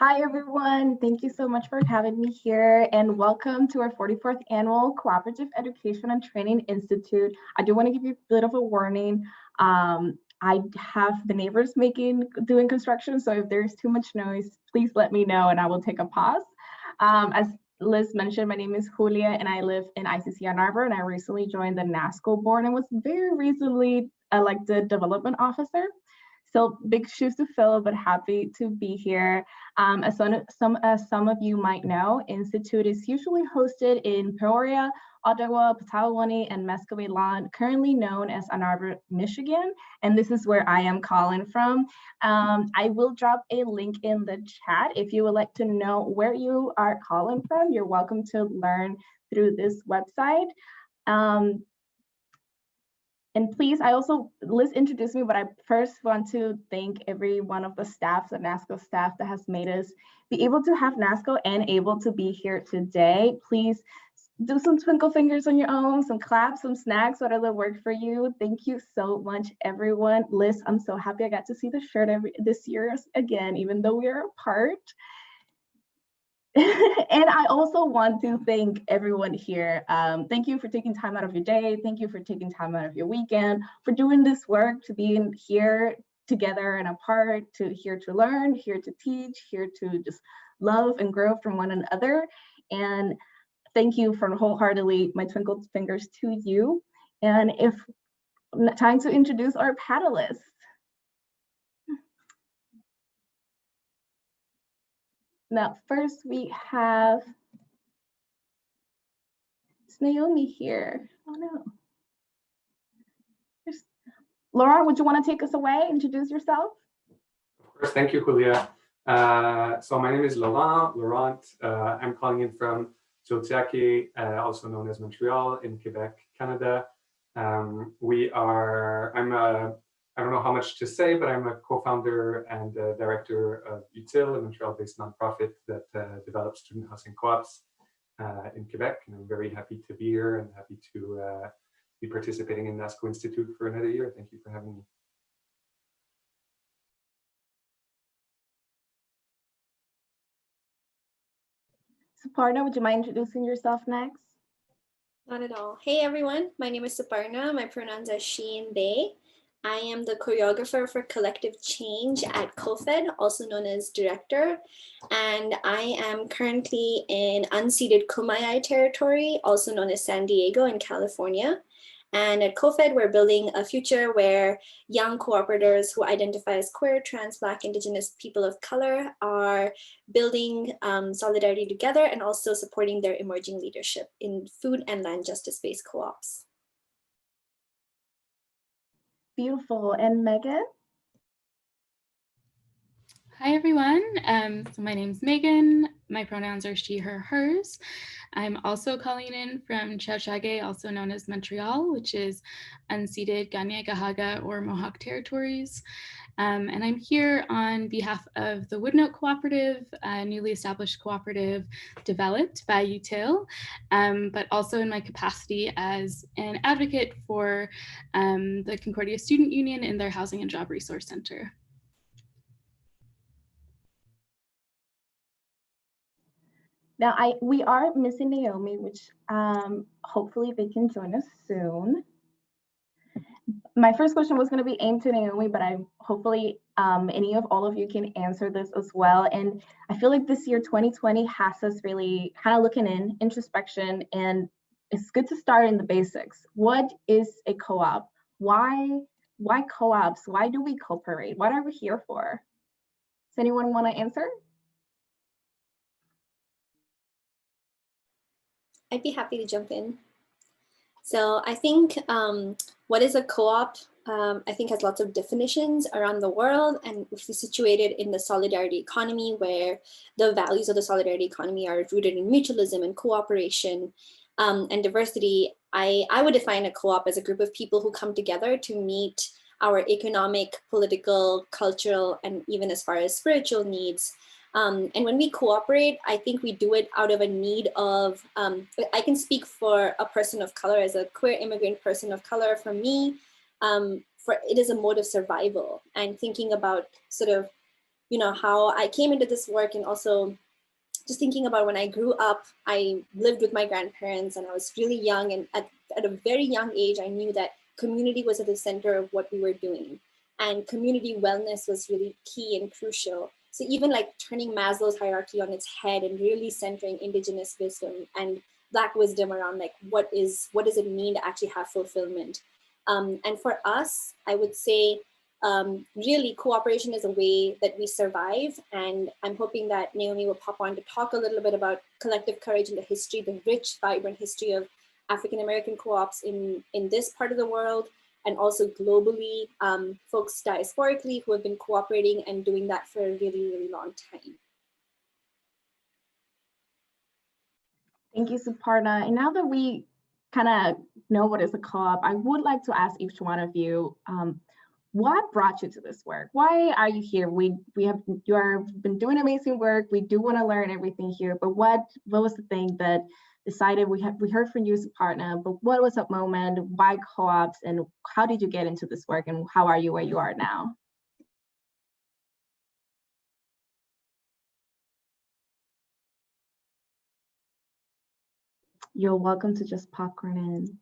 Hi, everyone. Thank you so much for having me here, and welcome to our 44th Annual Cooperative Education and Training Institute. I do want to give you a bit of a warning. I have the neighbors doing construction, so if there's too much noise, please let me know and I will take a pause. As Liz mentioned, my name is Julia and I live in ICC Ann Arbor, and I recently joined the NASCO board and was very recently elected development officer. So big shoes to fill, but happy to be here. As some of you might know, Institute is usually hosted in Peoria, Ottawa, Potawatomi, and Muscatine, currently known as Ann Arbor, Michigan. And this is where I am calling from. I will drop a link in the chat. If you would like to know where you are calling from, you're welcome to learn through this website. And please, Liz introduced me, but I first want to thank every one of the staff, the NASCO staff that has made us be able to have NASCO and able to be here today. Please do some twinkle fingers on your own, some claps, some snacks, whatever work for you. Thank you so much, everyone. Liz, I'm so happy I got to see the shirt this year again, even though we're apart. And I also want to thank everyone here. Thank you for taking time out of your day. Thank you for taking time out of your weekend, for doing this work, to being here together and apart, here to learn, here to teach, here to just love and grow from one another. And thank you for wholeheartedly, my twinkle fingers to you. And if time to introduce our panelists. Now, first we have Naomi here. Oh no. Laurent, would you want to take us away, introduce yourself? Of course, thank you, Julia. So my name is Laurent. I'm calling in from Tiohtià:ke, also known as Montreal in Quebec, Canada. I don't know how much to say, but I'm a co-founder and director of UTILE, a Montreal-based nonprofit that develops student housing co-ops in Quebec. And I'm very happy to be here and happy to be participating in NASCO Institute for another year. Thank you for having me. Suparna, would you mind introducing yourself next? Not at all. Hey everyone, my name is Suparna. My pronouns are she and they. I am the choreographer for Collective Change at CoFED, also known as director. And I am currently in unceded Kumeyaay territory, also known as San Diego in California. And at CoFED, we're building a future where young cooperators who identify as queer, trans, Black, Indigenous people of color are building solidarity together and also supporting their emerging leadership in food and land justice-based co-ops. Beautiful. And Megan? Hi, everyone. So my name's Megan. My pronouns are she, her, hers. I'm also calling in from Tiohtià:ke, also known as Montreal, which is unceded Kanien'kehá:ka or Mohawk territories. And I'm here on behalf of the Woodnote Cooperative, a newly established cooperative developed by UTILE, but also in my capacity as an advocate for the Concordia Student Union in their Housing and Job Resource Center. Now, we are missing Naomi, which hopefully they can join us soon. My first question was going to be aimed to Naomi, but hopefully all of you can answer this as well. And I feel like this year, 2020, has us really kind of looking in introspection, and it's good to start in the basics. What is a co-op? Why co-ops? Why do we cooperate? What are we here for? Does anyone want to answer? I'd be happy to jump in. So I think what is a co-op, I think has lots of definitions around the world, and is situated in the solidarity economy, where the values of the solidarity economy are rooted in mutualism and cooperation and diversity. I would define a co-op as a group of people who come together to meet our economic, political, cultural, and even as far as spiritual needs. And when we cooperate, I think we do it out of a need of, I can speak for a person of color, as a queer immigrant person of color. For me, it is a mode of survival, and thinking about sort of how I came into this work, and also just thinking about when I grew up. I lived with my grandparents and I was really young, and at a very young age, I knew that community was at the center of what we were doing, and community wellness was really key and crucial. So even like turning Maslow's hierarchy on its head and really centering indigenous wisdom and Black wisdom around like what does it mean to actually have fulfillment. And for us, I would say really cooperation is a way that we survive. And I'm hoping that Naomi will pop on to talk a little bit about collective courage and the history, the rich, vibrant history of African-American co-ops in this part of the world, and also globally, folks diasporically who have been cooperating and doing that for a really, really long time. Thank you, Suparna. And now that we kind of know what is a co-op, I would like to ask each one of you, what brought you to this work? Why are you here? You have been doing amazing work. We do want to learn everything here, but what was the thing that decided, we heard from you, Suparna, but what was that moment? Why co-ops, and how did you get into this work, and how are you where you are now? You're welcome to just popcorn in.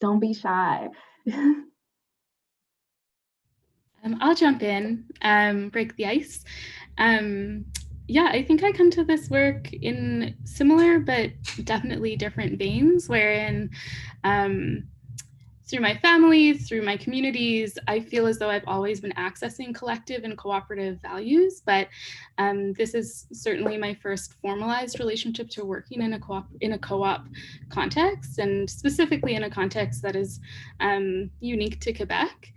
Don't be shy. I'll jump in, break the ice. Yeah, I think I come to this work in similar but definitely different veins, wherein through my family, through my communities, I feel as though I've always been accessing collective and cooperative values, but this is certainly my first formalized relationship to working in a co-op context, and specifically in a context that is unique to Quebec.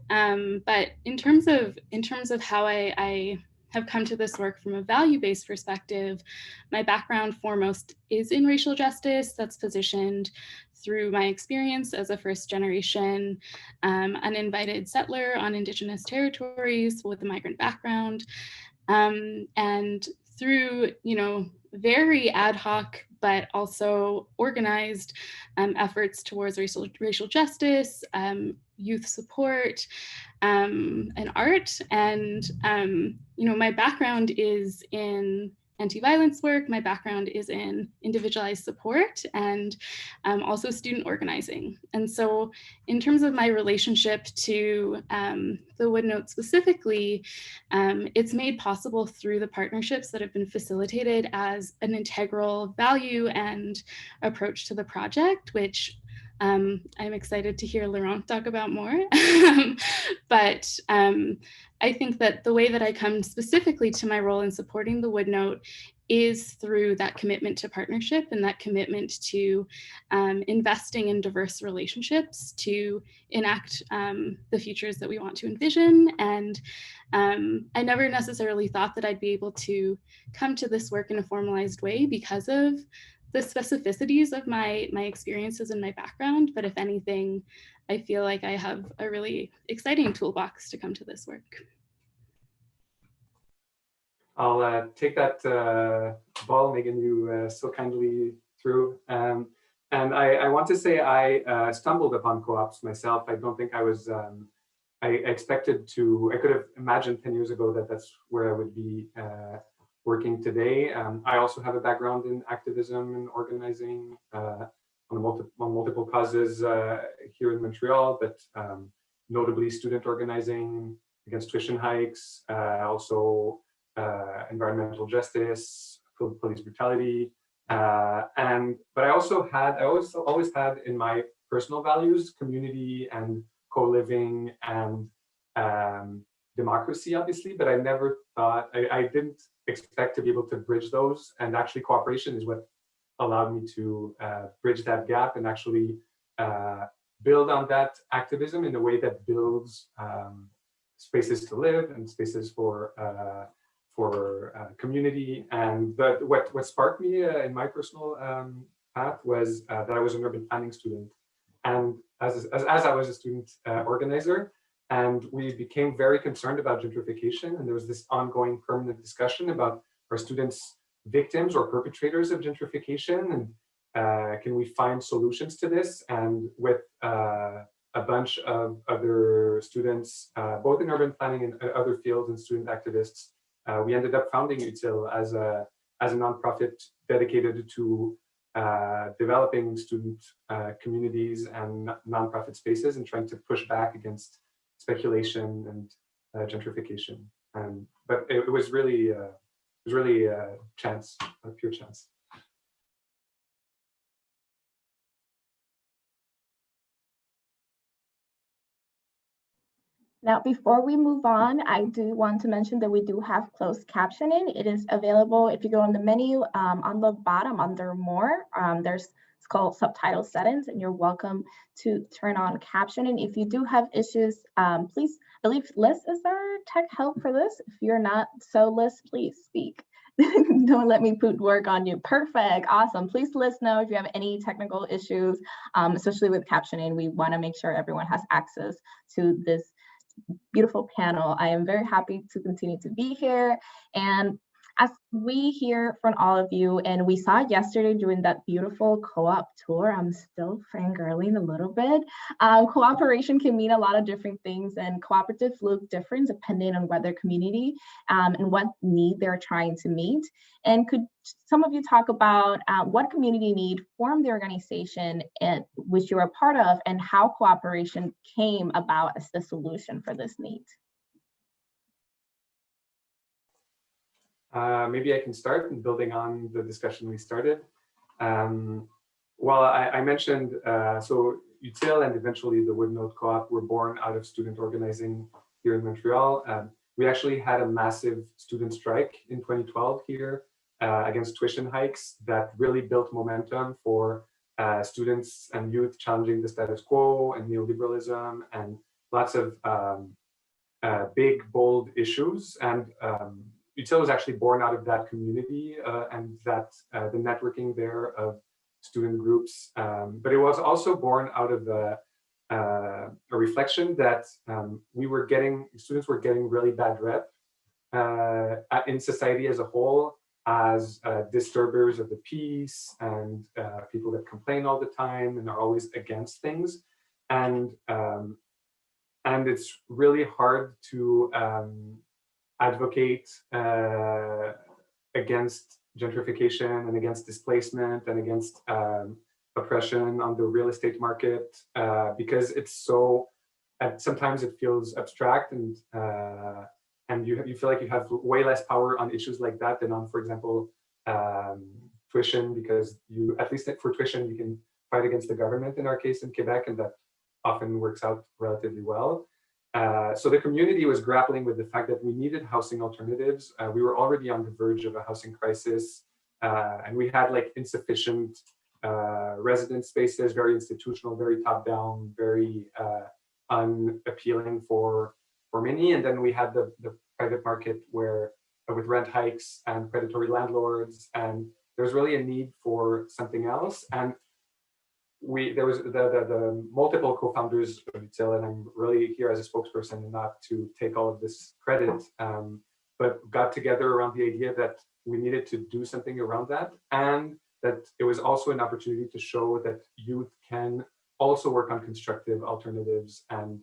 But in terms of how I have come to this work from a value-based perspective, my background foremost is in racial justice. That's positioned through my experience as a first-generation uninvited settler on Indigenous territories with a migrant background, and through very ad hoc but also organized efforts towards racial justice, youth support, and art. And my background is in anti-violence work. My background is in individualized support and also student organizing. And so in terms of my relationship to the Woodnote specifically, it's made possible through the partnerships that have been facilitated as an integral value and approach to the project, which I'm excited to hear Laurent talk about more. But I think that the way that I come specifically to my role in supporting the Woodnote is through that commitment to partnership and that commitment to investing in diverse relationships to enact the futures that we want to envision. And I never necessarily thought that I'd be able to come to this work in a formalized way because of the specificities of my experiences and my background. But if anything, I feel like I have a really exciting toolbox to come to this work. I'll take that ball, Megan, you so kindly threw. And I want to say I stumbled upon co-ops myself. I don't think I was, I expected to, I could have imagined 10 years ago that that's where I would be working today. I also have a background in activism and organizing on multiple causes here in Montreal, but notably student organizing against tuition hikes, also environmental justice, police brutality, but I always had in my personal values community and co-living and democracy, obviously, but I never thought, I didn't expect to be able to bridge those, and actually cooperation is what allowed me to bridge that gap and actually build on that activism in a way that builds spaces to live and spaces for community. And but what sparked me in my personal path was that I was an urban planning student, and as I was a student organizer, and we became very concerned about gentrification, and there was this ongoing permanent discussion about, are students victims or perpetrators of gentrification, and can we find solutions to this? And with a bunch of other students, both in urban planning and other fields, and student activists, we ended up founding UTILE as a nonprofit dedicated to developing student communities and nonprofit spaces and trying to push back against speculation and gentrification. But it was really a chance, a pure chance. Now, before we move on, I do want to mention that we do have closed captioning. It is available if you go on the menu on the bottom under more. It's called subtitle settings, and you're welcome to turn on captioning. If you do have issues, please, I believe Liz is our tech help for this. If you're not, so Liz, please speak. Don't let me put work on you. Perfect, awesome. Please let us know if you have any technical issues, especially with captioning. We want to make sure everyone has access to this beautiful panel. I am very happy to continue to be here. And as we hear from all of you, and we saw yesterday during that beautiful co-op tour, I'm still fangirling a little bit. Cooperation can mean a lot of different things, and cooperatives look different depending on what their community and what need they're trying to meet. And could some of you talk about what community need formed the organization which you are a part of, and how cooperation came about as the solution for this need? Maybe I can start in building on the discussion we started. Well, I mentioned, so UTILE and eventually the Woodnote Co-op were born out of student organizing here in Montreal. We actually had a massive student strike in 2012 here against tuition hikes that really built momentum for students and youth challenging the status quo and neoliberalism and lots of big, bold issues. And UTILE was actually born out of that community and that the networking there of student groups. But it was also born out of a reflection that students were getting really bad rep in society as a whole as disturbers of the peace and people that complain all the time and are always against things. And it's really hard to advocate against gentrification and against displacement and against oppression on the real estate market because it's so, sometimes it feels abstract and you feel like you have way less power on issues like that than on, for example, tuition, because at least for tuition, you can fight against the government in our case in Quebec, and that often works out relatively well. So the community was grappling with the fact that we needed housing alternatives. We were already on the verge of a housing crisis, and we had like insufficient residence spaces, very institutional, very top-down, very unappealing for many. And then we had the private market where with rent hikes and predatory landlords, and there's really a need for something else. And there was the multiple co-founders of UTILE, and I'm really here as a spokesperson and not to take all of this credit, but got together around the idea that we needed to do something around that, and that it was also an opportunity to show that youth can also work on constructive alternatives and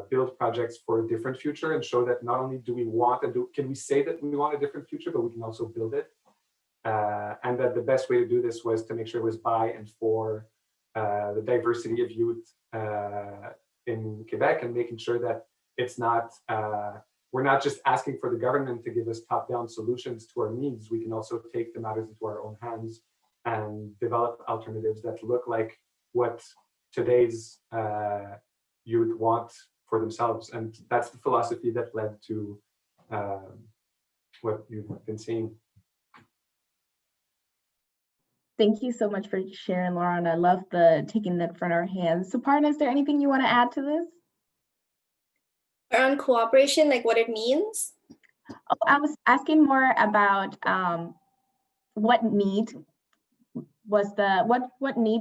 build projects for a different future, and show that not only do we want and can we say that we want a different future, but we can also build it. And that the best way to do this was to make sure it was by and for the diversity of youth in Quebec, and making sure that it's not, we're not just asking for the government to give us top-down solutions to our needs. We can also take the matters into our own hands and develop alternatives that look like what today's youth want for themselves. And that's the philosophy that led to what you've been seeing. Thank you so much for sharing, Laurent. I love the taking that from our hands. Suparna, is there anything you want to add to this? Around cooperation, like what it means? Oh, I was asking more about what need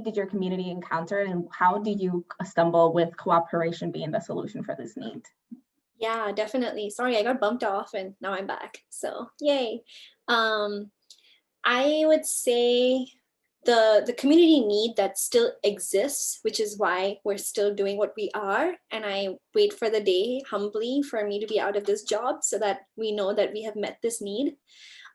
did your community encounter, and how did you stumble with cooperation being the solution for this need? Yeah, definitely. Sorry, I got bumped off and now I'm back. So yay. I would say the community need that still exists, which is why we're still doing what we are. And I wait for the day humbly for me to be out of this job so that we know that we have met this need.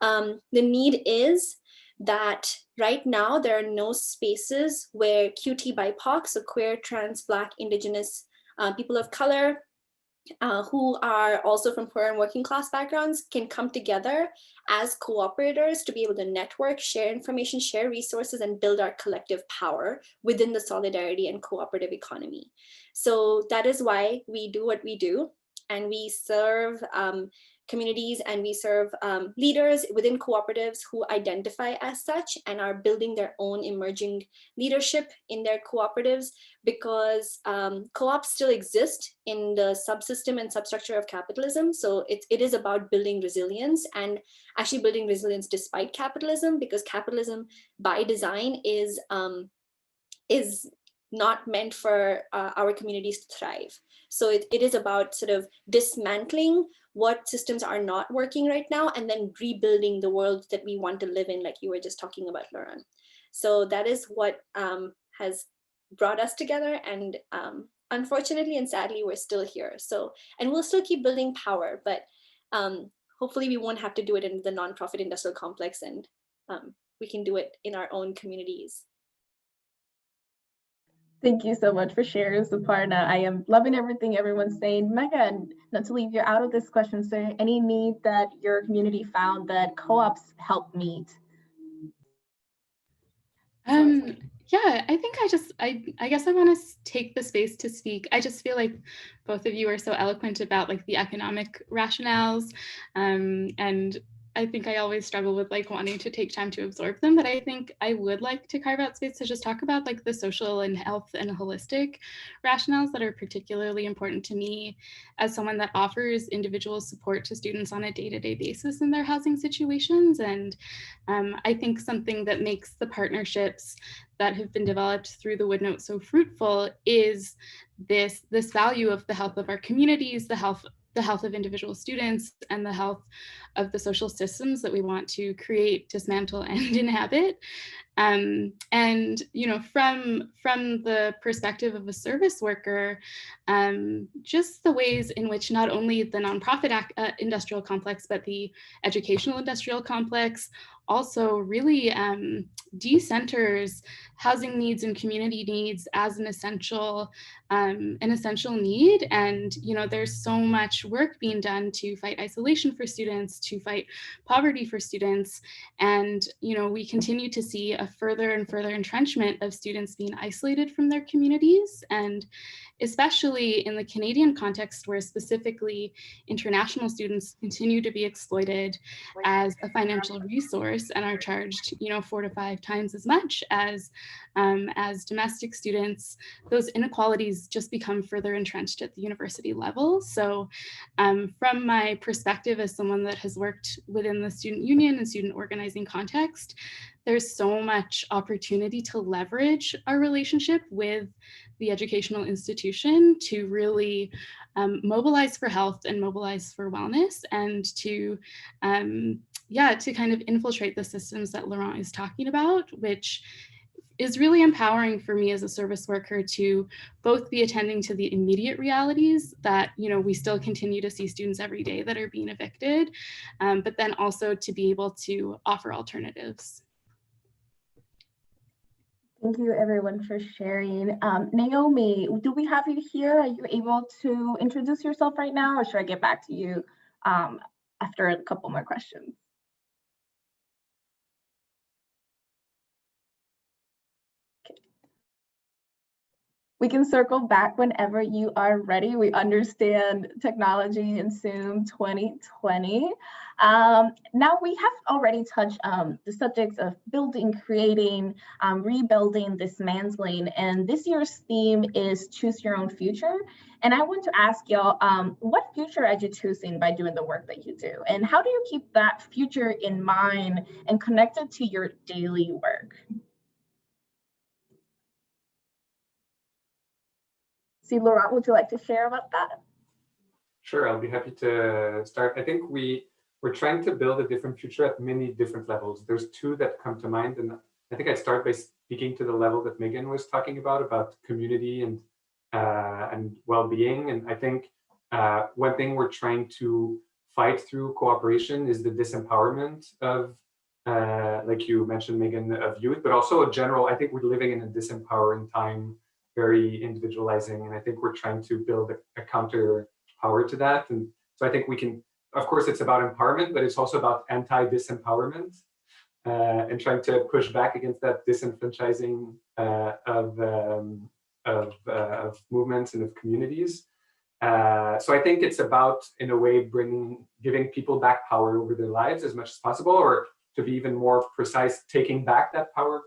The need is that right now there are no spaces where QT BIPOC, so queer, trans, Black, Indigenous, people of color, who are also from poor and working class backgrounds can come together as cooperators to be able to network, share information, share resources, and build our collective power within the solidarity and cooperative economy. So that is why we do what we do, and we serve communities and we serve leaders within cooperatives who identify as such and are building their own emerging leadership in their cooperatives, because co-ops still exist in the subsystem and substructure of capitalism. So it is about building resilience, and actually building resilience despite capitalism, because capitalism by design is not meant for our communities to thrive. So it is about sort of dismantling what systems are not working right now and then rebuilding the world that we want to live in, like you were just talking about, Laurent. So that is what has brought us together, and unfortunately and sadly, we're still here. So, and we'll still keep building power, but hopefully we won't have to do it in the nonprofit industrial complex, and we can do it in our own communities. Thank you so much for sharing, Suparna. I am loving everything everyone's saying. Megan, not to leave you out of this question, is there any need that your community found that co-ops help meet? Yeah, I think I guess I want to take the space to speak. I just feel like both of you are so eloquent about like the economic rationales, and I think I always struggle with like wanting to take time to absorb them, but I think I would like to carve out space to just talk about like the social and health and holistic rationales that are particularly important to me as someone that offers individual support to students on a day-to-day basis in their housing situations. And I think something that makes the partnerships that have been developed through the Woodnote so fruitful is this value of the health of our communities, the health of individual students, and the health of the social systems that we want to create, dismantle, and inhabit. And you know, from the perspective of a service worker, just the ways in which not only the nonprofit industrial complex, but the educational industrial complex also really decenters housing needs and community needs as an essential need. And you know, there's so much work being done to fight isolation for students, to fight poverty for students, and you know, we continue to see a further and further entrenchment of students being isolated from their communities, and especially in the Canadian context, where specifically international students continue to be exploited as a financial resource and are charged, you know, 4 to 5 times as much as domestic students. Those inequalities just become further entrenched at the university level. So from my perspective as someone that has worked within the student union and student organizing context, there's so much opportunity to leverage our relationship with the educational institution to really mobilize for health and mobilize for wellness, and to kind of infiltrate the systems that Laurent is talking about, which is really empowering for me as a service worker to both be attending to the immediate realities that, you know, we still continue to see students every day that are being evicted, but then also to be able to offer alternatives. Thank you everyone for sharing. Naomi, do we have you here? Are you able to introduce yourself right now, or should I get back to you after a couple more questions? Okay. We can circle back whenever you are ready. We understand technology in Zoom 2020. Now we have already touched the subjects of building, creating, rebuilding, dismantling, and this year's theme is choose your own future. And I want to ask y'all, what future are you choosing by doing the work that you do? And how do you keep that future in mind and connected to your daily work? See, Laurent, would you like to share about that? Sure, I'll be happy to start. I think we're trying to build a different future at many different levels. There's two that come to mind, and I think I'd start by speaking to the level that Megan was talking about community and well-being. And I think one thing we're trying to fight through cooperation is the disempowerment of, like you mentioned, Megan, of youth, but also a general, I think we're living in a disempowering time, very individualizing. And I think we're trying to build a counter power to that. And so I think we can, of course, it's about empowerment, but it's also about anti-disempowerment and trying to push back against that disenfranchising of movements and of communities. So I think it's about, in a way, giving people back power over their lives as much as possible, or to be even more precise, taking back that power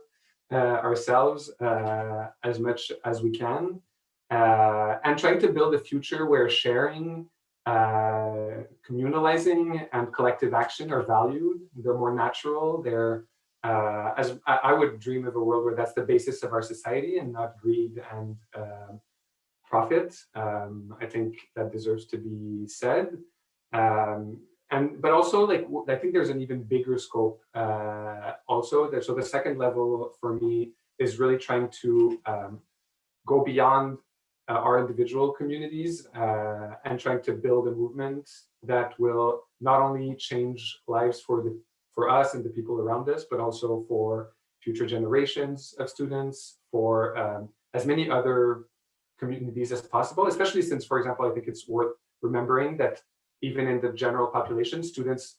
ourselves as much as we can, and trying to build a future where sharing, communalizing, and collective action are valued. They're more natural. They're, as I would dream of a world where that's the basis of our society and not greed and profit. I think that deserves to be said. But also, like, I think there's an even bigger scope also. So the second level for me is really trying to go beyond our individual communities and trying to build a movement that will not only change lives for us and the people around us, but also for future generations of students, for as many other communities as possible, especially since, for example, I think it's worth remembering that even in the general population, students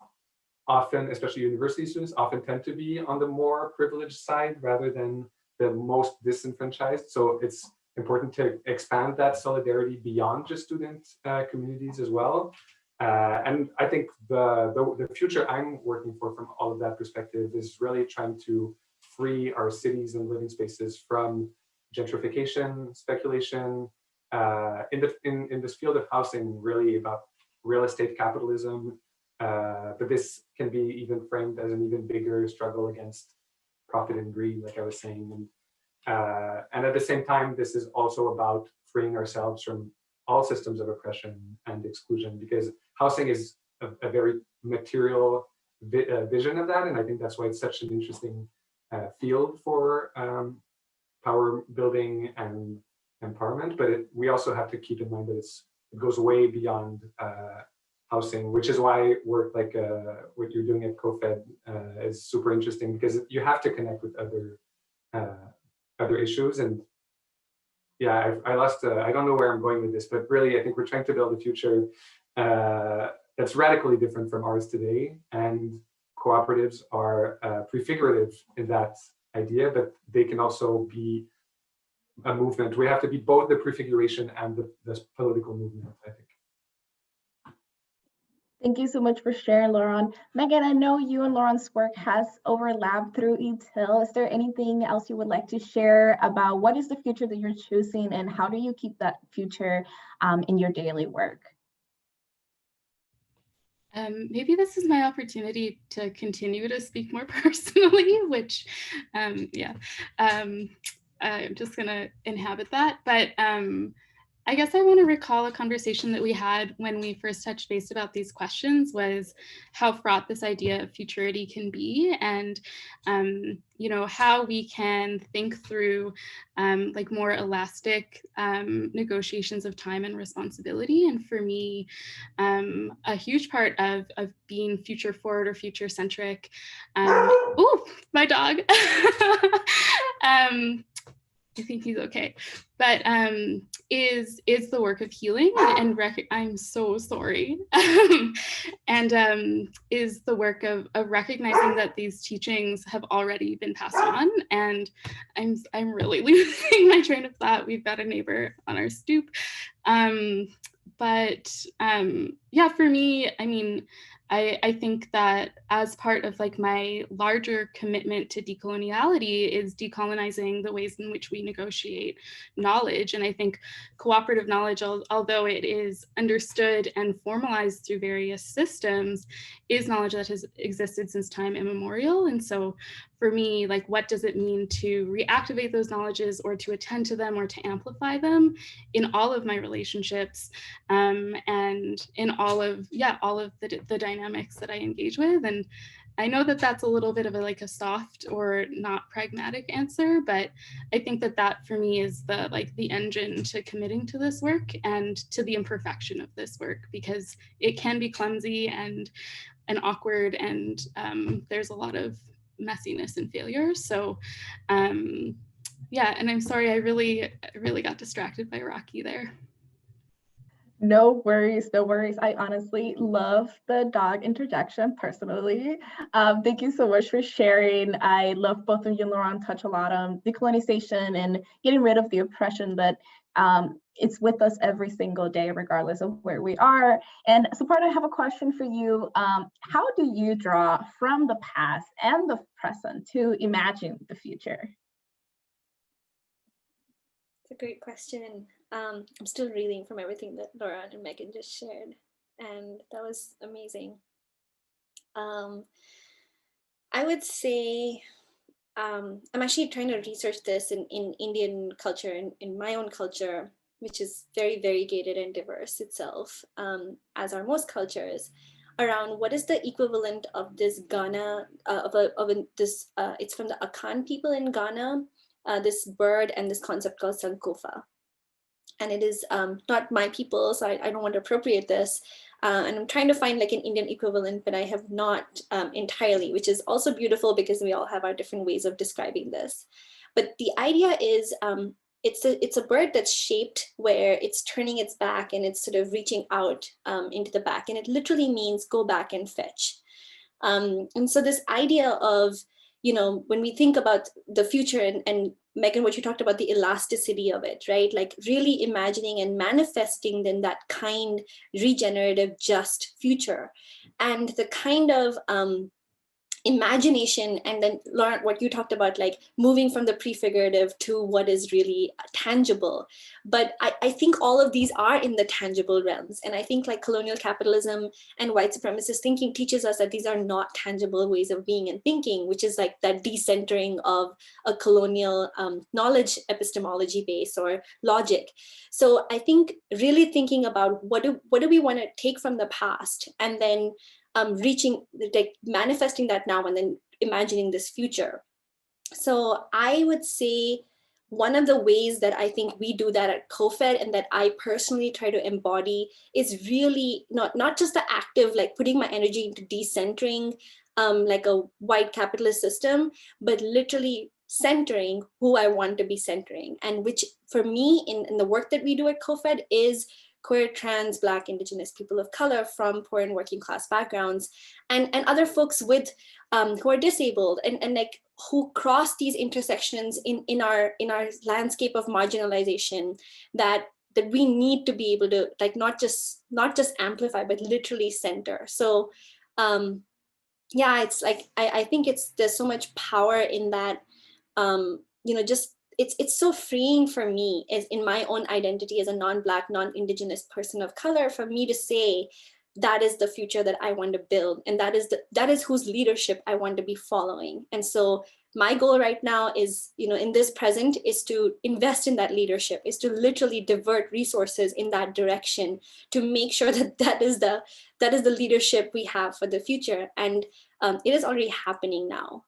often, especially university students, often tend to be on the more privileged side rather than the most disenfranchised. So it's important to expand that solidarity beyond just student communities as well. And I think the future I'm working for from all of that perspective is really trying to free our cities and living spaces from gentrification, speculation, in this field of housing, really about real estate capitalism. But this can be even framed as an even bigger struggle against profit and greed, like I was saying. And at the same time, this is also about freeing ourselves from all systems of oppression and exclusion, because housing is a very material vision of that. And I think that's why it's such an interesting field for power building and empowerment. But we also have to keep in mind that it goes way beyond housing, which is why work like what you're doing at CoFED is super interesting, because you have to connect with other issues. And yeah, I lost, I don't know where I'm going with this, but really I think we're trying to build a future that's radically different from ours today. And cooperatives are prefigurative in that idea, but they can also be a movement. We have to be both the prefiguration and the political movement, I think. Thank you so much for sharing, Laurent. Megan, I know you and Laurent's work has overlapped through UTILE. Is there anything else you would like to share about what is the future that you're choosing and how do you keep that future in your daily work? Maybe this is my opportunity to continue to speak more personally, which, I'm just gonna inhabit that. But I guess I want to recall a conversation that we had when we first touched base about these questions, was how fraught this idea of futurity can be, and how we can think through like more elastic negotiations of time and responsibility. And for me, a huge part of being future forward or future centric, oh, my dog. I think he's okay, but is the work of healing and I'm so sorry, and is the work of recognizing that these teachings have already been passed on. And I'm really losing my train of thought. We've got a neighbor on our stoop, but yeah, for me, I mean, I think that as part of like my larger commitment to decoloniality is decolonizing the ways in which we negotiate knowledge. And I think cooperative knowledge, although it is understood and formalized through various systems, is knowledge that has existed since time immemorial. And so for me, like, what does it mean to reactivate those knowledges or to attend to them or to amplify them in all of my relationships, and in all of the dynamics dynamics that I engage with. And I know that that's a little bit of a soft or not pragmatic answer, but I think that for me is the engine to committing to this work and to the imperfection of this work, because it can be clumsy and awkward, and there's a lot of messiness and failure. So yeah, and I'm sorry, I really got distracted by Rocky there. No worries, no worries. I honestly love the dog interjection personally. Thank you so much for sharing. I love both of you and Laurent touch a lot on decolonization and getting rid of the oppression that it's with us every single day, regardless of where we are. And Suparna, I have a question for you. How do you draw from the past and the present to imagine the future? It's a great question. I'm still reeling from everything that Laurent and Megan just shared, and that was amazing. I would say I'm actually trying to research this in Indian culture, in my own culture, which is very variegated and diverse itself, as are most cultures, around what is the equivalent of this Ghana, it's from the Akan people in Ghana, this bird and this concept called Sankofa. And it is not my people, so I don't want to appropriate this. And I'm trying to find like an Indian equivalent, but I have not entirely, which is also beautiful because we all have our different ways of describing this. But the idea is it's a bird that's shaped where it's turning its back and it's sort of reaching out into the back. And it literally means go back and fetch. And so this idea of, you know, when we think about the future and Megan, what you talked about, the elasticity of it, right? Like really imagining and manifesting then that kind, regenerative, just future. And the kind of imagination, and then Laurent, what you talked about, like moving from the prefigurative to what is really tangible. But I think all of these are in the tangible realms. And I think like colonial capitalism and white supremacist thinking teaches us that these are not tangible ways of being and thinking, which is like that decentering of a colonial knowledge epistemology base or logic. So I think really thinking about what do we want to take from the past, and then reaching, like manifesting that now and then imagining this future. So I would say one of the ways that I think we do that at CoFED and that I personally try to embody is really not just the active, like putting my energy into decentering like a white capitalist system, but literally centering who I want to be centering. And which for me in the work that we do at CoFED is queer, trans, Black, Indigenous, people of color from poor and working class backgrounds, and other folks with who are disabled and like who cross these intersections in our landscape of marginalization that we need to be able to like not just amplify but literally center. So yeah, it's like I think there's so much power in that, you know, just it's so freeing for me as in my own identity as a non-Black, non-Indigenous person of color, for me to say that is the future that I want to build, and that is whose leadership I want to be following. And so my goal right now is, you know, in this present, is to invest in that leadership, is to literally divert resources in that direction to make sure that is the leadership we have for the future. And it is already happening now.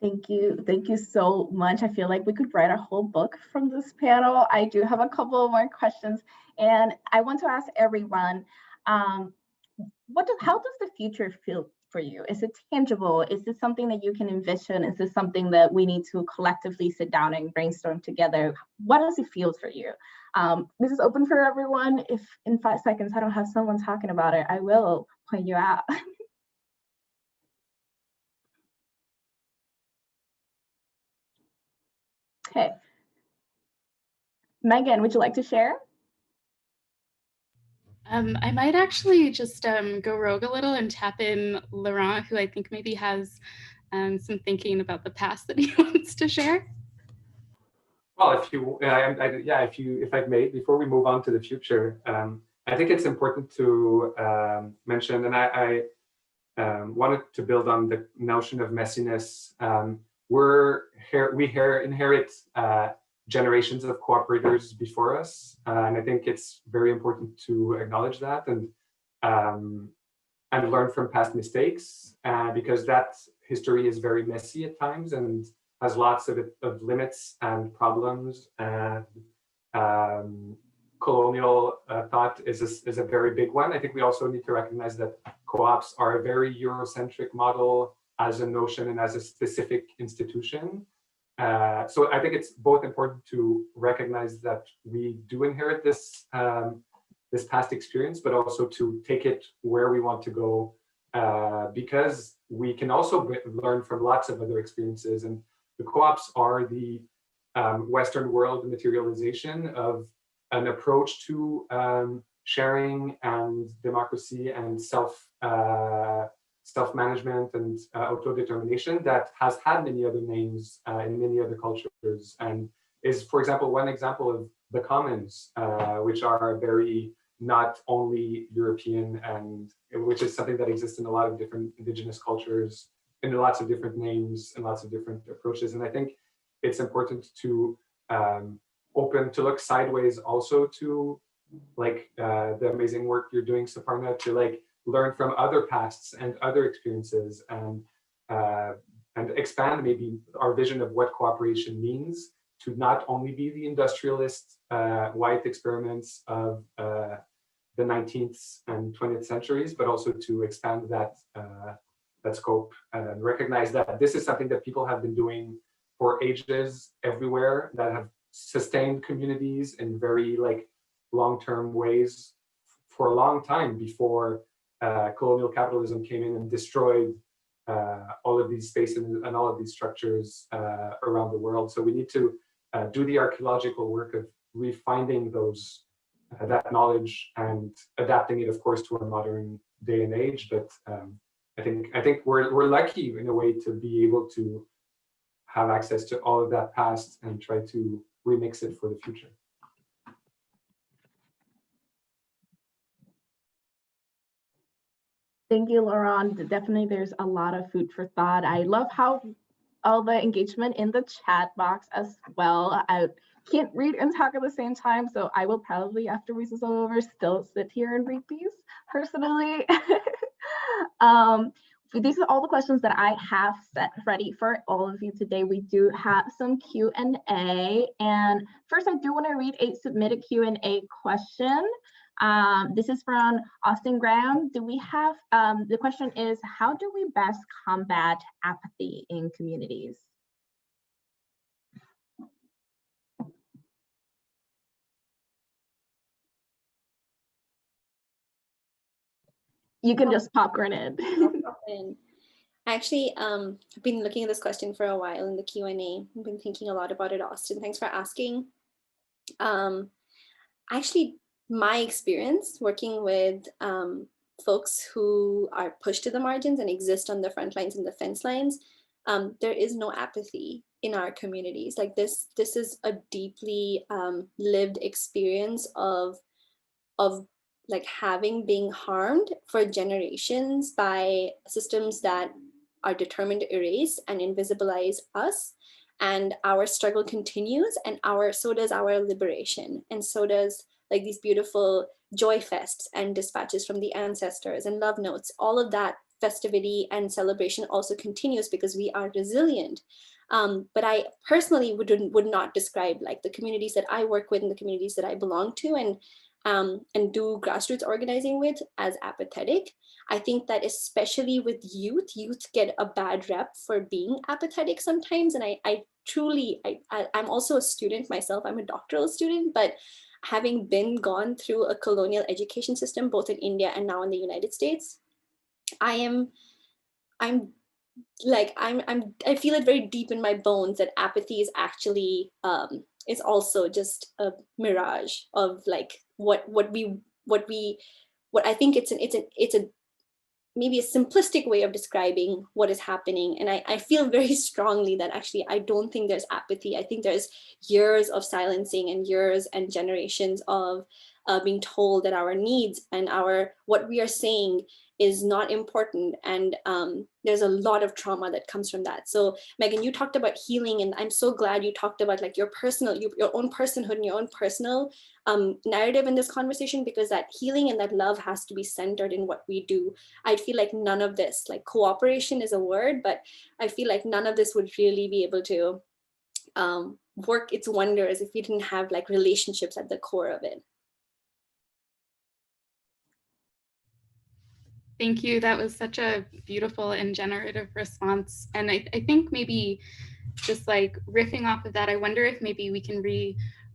Thank you so much. I feel like we could write a whole book from this panel. I do have a couple more questions, and I want to ask everyone, how does the future feel for you? Is it tangible? Is this something that you can envision? Is this something that we need to collectively sit down and brainstorm together? What does it feel for you? This is open for everyone. If in 5 seconds I don't have someone talking about it, I will point you out. Okay. Megan, would you like to share? I might actually just go rogue a little and tap in Laurent, who I think maybe has some thinking about the past that he wants to share. Well, if I may, before we move on to the future, I think it's important to mention, and I wanted to build on the notion of messiness. We inherit generations of cooperators before us, and I think it's very important to acknowledge that. And and learn from past mistakes, because that history is very messy at times and has lots of limits and problems. And colonial thought is a very big one. I think we also need to recognize that co-ops are a very Eurocentric model as a notion and as a specific institution. So I think it's both important to recognize that we do inherit this this past experience, but also to take it where we want to go, because we can also learn from lots of other experiences. And the co-ops are the Western world materialization of an approach to sharing and democracy and self-management and autodetermination that has had many other names in many other cultures, and is, for example, one example of the commons, which are very not only European, and which is something that exists in a lot of different indigenous cultures, in lots of different names and lots of different approaches. And I think it's important to look sideways also to the amazing work you're doing, Suparna, to learn from other pasts and other experiences, and expand maybe our vision of what cooperation means, to not only be the industrialist white experiments of the 19th and 20th centuries, but also to expand that scope and recognize that this is something that people have been doing for ages everywhere, that have sustained communities in very long-term ways for a long time before colonial capitalism came in and destroyed all of these spaces and all of these structures around the world. So we need to do the archaeological work of refinding that knowledge and adapting it, of course, to our modern day and age. But I think we're lucky in a way to be able to have access to all of that past and try to remix it for the future. Thank you, Laurent. Definitely, there's a lot of food for thought. I love how all the engagement in the chat box as well. I can't read and talk at the same time, so I will probably, after recess is over, still sit here and read these personally. These are all the questions that I have set ready for all of you today. We do have some Q&A, and first I do want to read a submitted Q&A question. This is from Austin Graham. Do we have, the question is, how do we best combat apathy in communities? You can just popcorn in. Actually, I've been looking at this question for a while in the Q&A. I've been thinking a lot about it, Austin. Thanks for asking. Actually, my experience working with folks who are pushed to the margins and exist on the front lines and the fence lines, there is no apathy in our communities. This is a deeply lived experience of being harmed for generations by systems that are determined to erase and invisibilize us. And our struggle continues, and so does our liberation, and so does these beautiful joy fests and dispatches from the ancestors and love notes. All of that festivity and celebration also continues because we are resilient. But I personally would not describe the communities that I work with and the communities that I belong to and do grassroots organizing with as apathetic. I think that especially with youth get a bad rep for being apathetic sometimes. And I'm also a student myself. I'm a doctoral student, but having gone through a colonial education system, both in India and now in the United States, I feel it very deep in my bones that apathy is actually is also just a mirage of what I think it's a maybe a simplistic way of describing what is happening. And I feel very strongly that actually I don't think there's apathy. I think there's years of silencing and years and generations of being told that our needs and what we are saying is not important, and there's a lot of trauma that comes from that. So Megan, you talked about healing, and I'm so glad you talked about like your own personhood and your own personal narrative in this conversation, because that healing and that love has to be centered in what we do. I feel like none of this, like cooperation is a word, but I feel like none of this would really be able to work its wonders if we didn't have like relationships at the core of it. Thank you. That was such a beautiful and generative response. And I think maybe just like riffing off of that, I wonder if maybe we can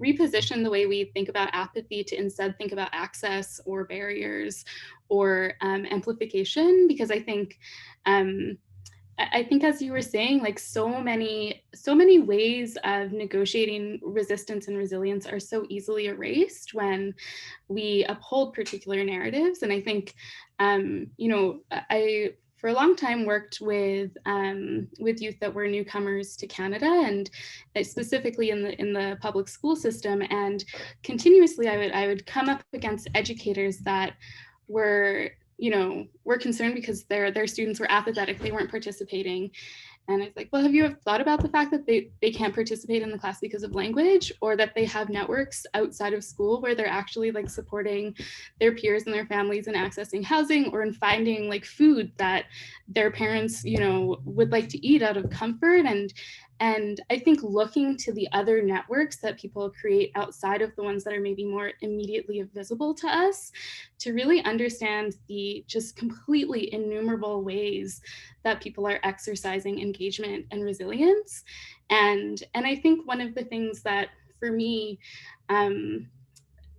reposition the way we think about apathy to instead think about access or barriers or amplification, because I think as you were saying, like so many ways of negotiating resistance and resilience are so easily erased when we uphold particular narratives. And I think, I for a long time worked with youth that were newcomers to Canada, and specifically in the public school system. And continuously, I would come up against educators that were concerned because their students were apathetic, they weren't participating. And it's like, well, have you thought about the fact that they can't participate in the class because of language, or that they have networks outside of school where they're actually like supporting their peers and their families in accessing housing, or in finding like food that their parents, would like to eat out of comfort. And I think looking to the other networks that people create outside of the ones that are maybe more immediately visible to us, to really understand the just completely innumerable ways that people are exercising engagement and resilience. And I think one of the things that for me,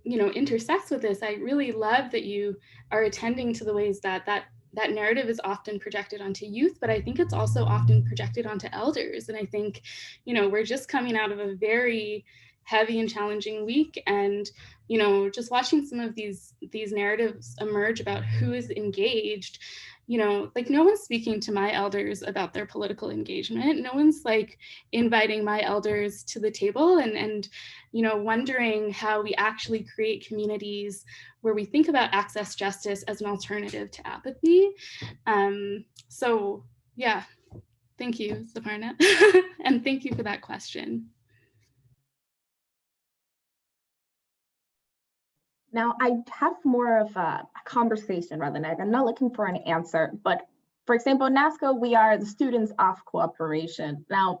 intersects with this, I really love that you are attending to the ways that narrative is often projected onto youth, but I think it's also often projected onto elders. And I think, we're just coming out of a very heavy and challenging week, and just watching some of these narratives emerge about who is engaged, like no one's speaking to my elders about their political engagement. No one's like inviting my elders to the table and wondering how we actually create communities where we think about access justice as an alternative to apathy. So yeah, thank you, Suparna. And thank you for that question. Now, I have more of a conversation rather than I'm not looking for an answer, but for example, in NASCO, we are the students of cooperation. Now,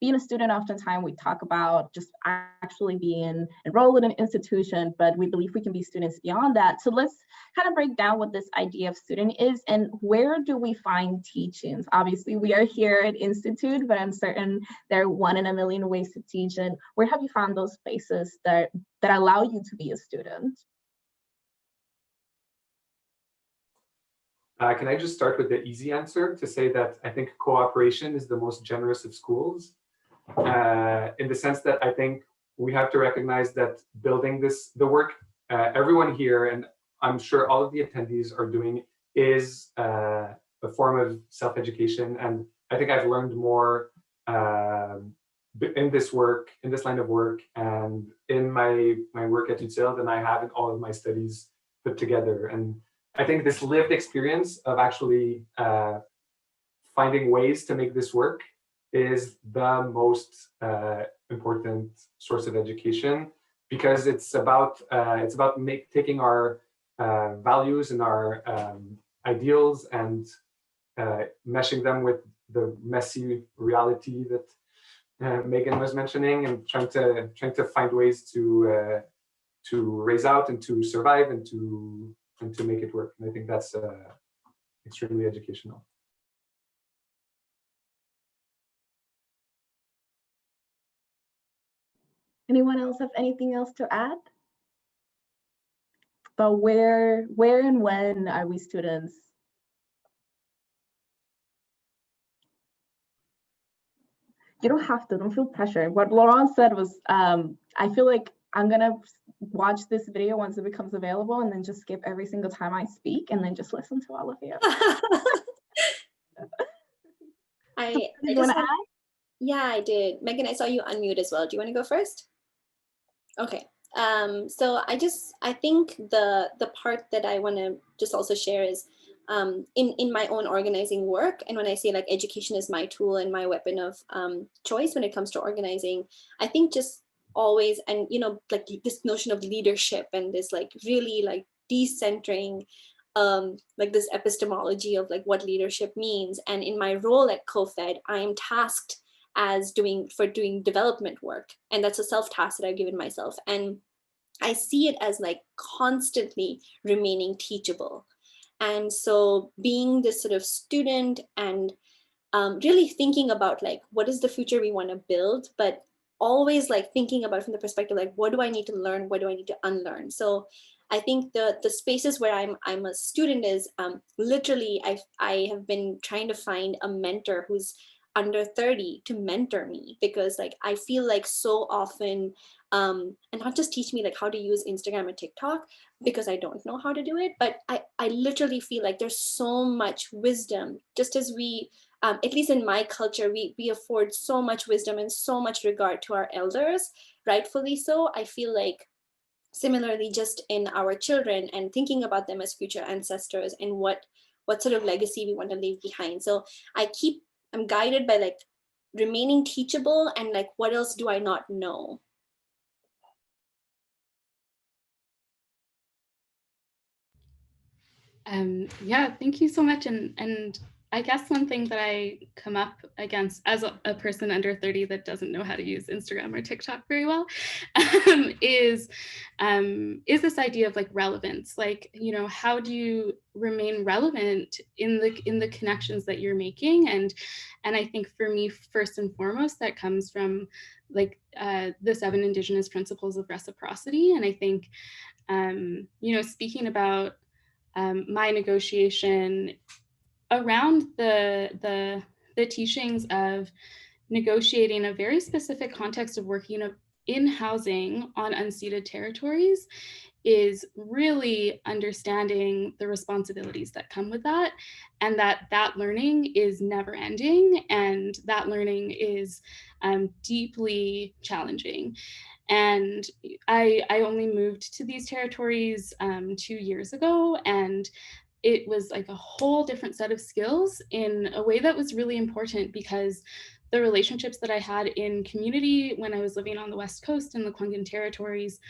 being a student, oftentimes we talk about just actually being enrolled in an institution, but we believe we can be students beyond that. So let's kind of break down what this idea of student is and where do we find teachings? Obviously, we are here at Institute, but I'm certain there are 1 in a million ways to teach. And where have you found those spaces that allow you to be a student? Can I just start with the easy answer to say that I think cooperation is the most generous of schools, in the sense that I think we have to recognize that building the work everyone here, and I'm sure all of the attendees are doing, is a form of self-education. And I think I've learned more in this line of work, and in my work at UTILE than I have in all of my studies put together. And I think this lived experience of actually finding ways to make this work is the most important source of education, because it's about taking our values and our ideals and meshing them with the messy reality that Megan was mentioning, and trying to find ways to raise out and to survive and to make it work. And I think that's extremely educational. Anyone else have anything else to add? But where and when are we students? You don't have to, don't feel pressure. What Laurent said was, I feel like I'm gonna watch this video once it becomes available and then just skip every single time I speak and then just listen to all of you. You want to add? Yeah, I did. Megan, I saw you unmute as well. Do you want to go first? Okay. So I think the part that I want to just also share is in my own organizing work. And when I say like education is my tool and my weapon of choice when it comes to organizing, I think just always, and like this notion of leadership and this like really like decentering like this epistemology of like what leadership means. And in my role at CoFED, I am tasked as doing development work, and that's a self-task that I've given myself. And I see it as like constantly remaining teachable. And so being this sort of student and really thinking about like what is the future we want to build, but always like thinking about from the perspective like what do I need to learn, what do I need to unlearn. So I think the spaces where I'm a student is literally I have been trying to find a mentor who's under 30 to mentor me, because like I feel like so often and not just teach me like how to use Instagram and TikTok, because I don't know how to do it, but I literally feel like there's so much wisdom, just as we at least in my culture, we afford so much wisdom and so much regard to our elders, rightfully so. I feel like similarly, just in our children and thinking about them as future ancestors and what sort of legacy we want to leave behind. So I'm guided by like remaining teachable and like what else do I not know? Yeah, thank you so much. And I guess one thing that I come up against as a person under 30 that doesn't know how to use Instagram or TikTok very well is this idea of like relevance. Like, how do you remain relevant in the connections that you're making? And I think for me, first and foremost, that comes from like the 7 Indigenous principles of reciprocity. And I think, speaking about my negotiation around the teachings of negotiating a very specific context of working in housing on unceded territories is really understanding the responsibilities that come with that, and that learning is never ending, and that learning is deeply challenging. And I only moved to these territories 2 years ago, and it was like a whole different set of skills in a way that was really important, because the relationships that I had in community when I was living on the West Coast in the Kwanghan territories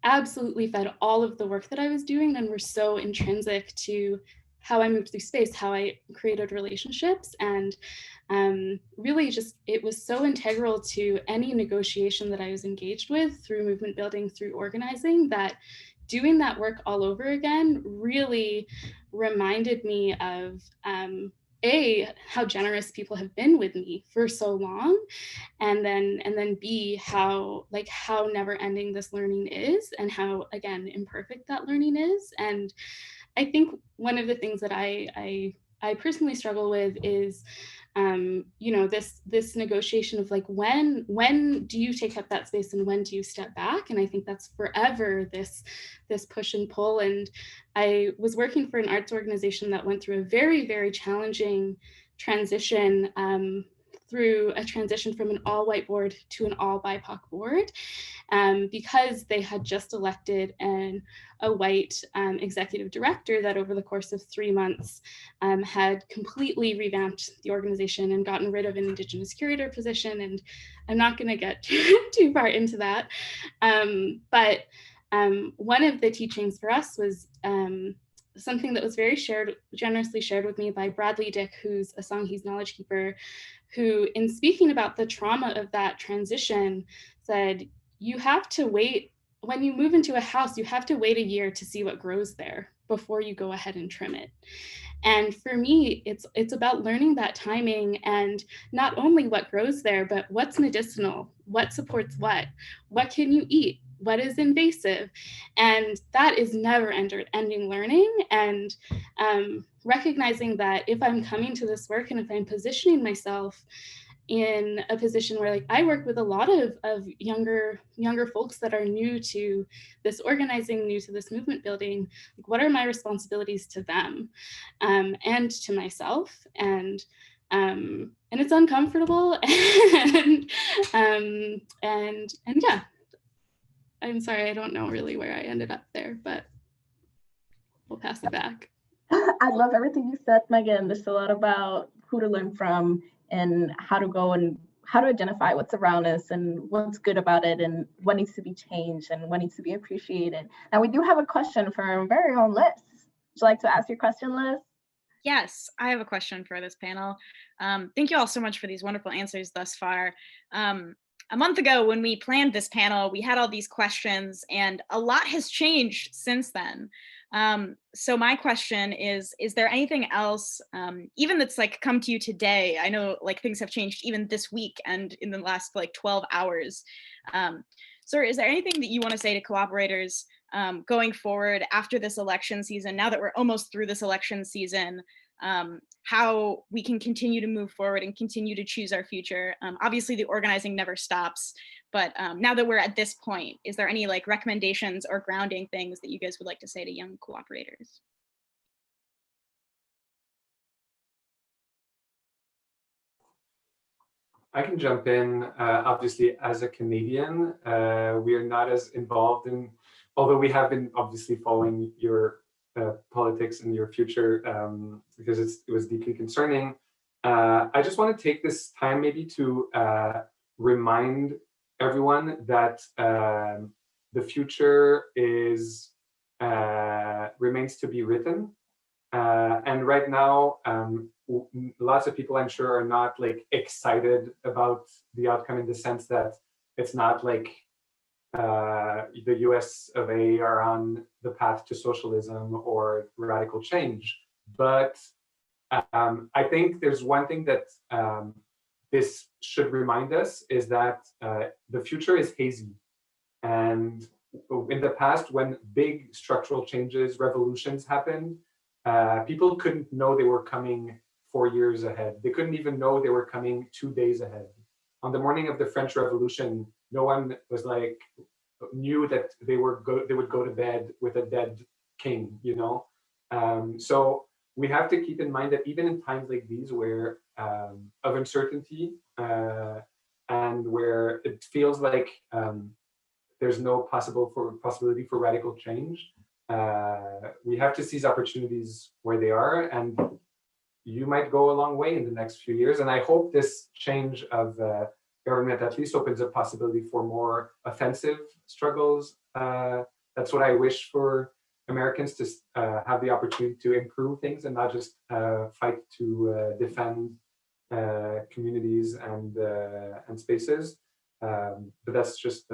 absolutely fed all of the work that I was doing and were so intrinsic to how I moved through space, how I created relationships. And really just, it was so integral to any negotiation that I was engaged with through movement building, through organizing, that doing that work all over again really reminded me of how generous people have been with me for so long, and then B, how never ending this learning is, and how, again, imperfect that learning is. And I think one of the things that I personally struggle with is this negotiation of like when do you take up that space and when do you step back? And I think that's forever this push and pull. And I was working for an arts organization that went through a very, very challenging transition, through a transition from an all-white board to an all-BIPOC board, because they had just elected a white executive director that over the course of 3 months had completely revamped the organization and gotten rid of an Indigenous curator position. And I'm not going to get too far into that. But one of the teachings for us was something that was very generously shared with me by Bradley Dick, who's a Songhees knowledge keeper, who, in speaking about the trauma of that transition, said, you have to wait, when you move into a house, you have to wait a year to see what grows there before you go ahead and trim it. And for me, it's about learning that timing, and not only what grows there, but what's medicinal, what supports what can you eat, what is invasive. And that is never ending learning. And recognizing that if I'm coming to this work and if I'm positioning myself in a position where, like, I work with a lot of younger folks that are new to this organizing, new to this movement building, like, what are my responsibilities to them and to myself? And it's uncomfortable, and yeah, I'm sorry, I don't know really where I ended up there, but we'll pass it back. I love everything you said, Megan. There's a lot about who to learn from and how to go and how to identify what's around us and what's good about it and what needs to be changed and what needs to be appreciated. Now, we do have a question from our very own Liz. Would you like to ask your question, Liz? Yes, I have a question for this panel. Thank you all so much for these wonderful answers thus far. A month ago, when we planned this panel, we had all these questions, and a lot has changed since then. So my question is there anything else, even that's like come to you today? I know like things have changed even this week and in the last like 12 hours. So is there anything that you want to say to cooperators going forward after this election season, now that we're almost through this election season, how we can continue to move forward and continue to choose our future? Obviously the organizing never stops, but now that we're at this point, is there any like recommendations or grounding things that you guys would like to say to young cooperators? I can jump in. Obviously, as a Canadian, we are not as involved in, although we have been obviously following your politics and your future because it was deeply concerning. I just want to take this time maybe to remind everyone that the future is remains to be written. And right now, lots of people I'm sure are not like excited about the outcome in the sense that it's not like the US of A are on the path to socialism or radical change. But I think there's one thing that this should remind us is that the future is hazy. And in the past, when big structural changes, revolutions happened, people couldn't know they were coming 4 years ahead. They couldn't even know they were coming 2 days ahead. On the morning of the French Revolution, no one was like, knew that they would go to bed with a dead king, you know? So we have to keep in mind that even in times like these where of uncertainty and where it feels like there's no possibility for radical change, we have to seize opportunities where they are, and you might go a long way in the next few years. And I hope this change of government at least opens a possibility for more offensive struggles. That's what I wish for Americans, to have the opportunity to improve things and not just fight to defend communities and spaces. But that's just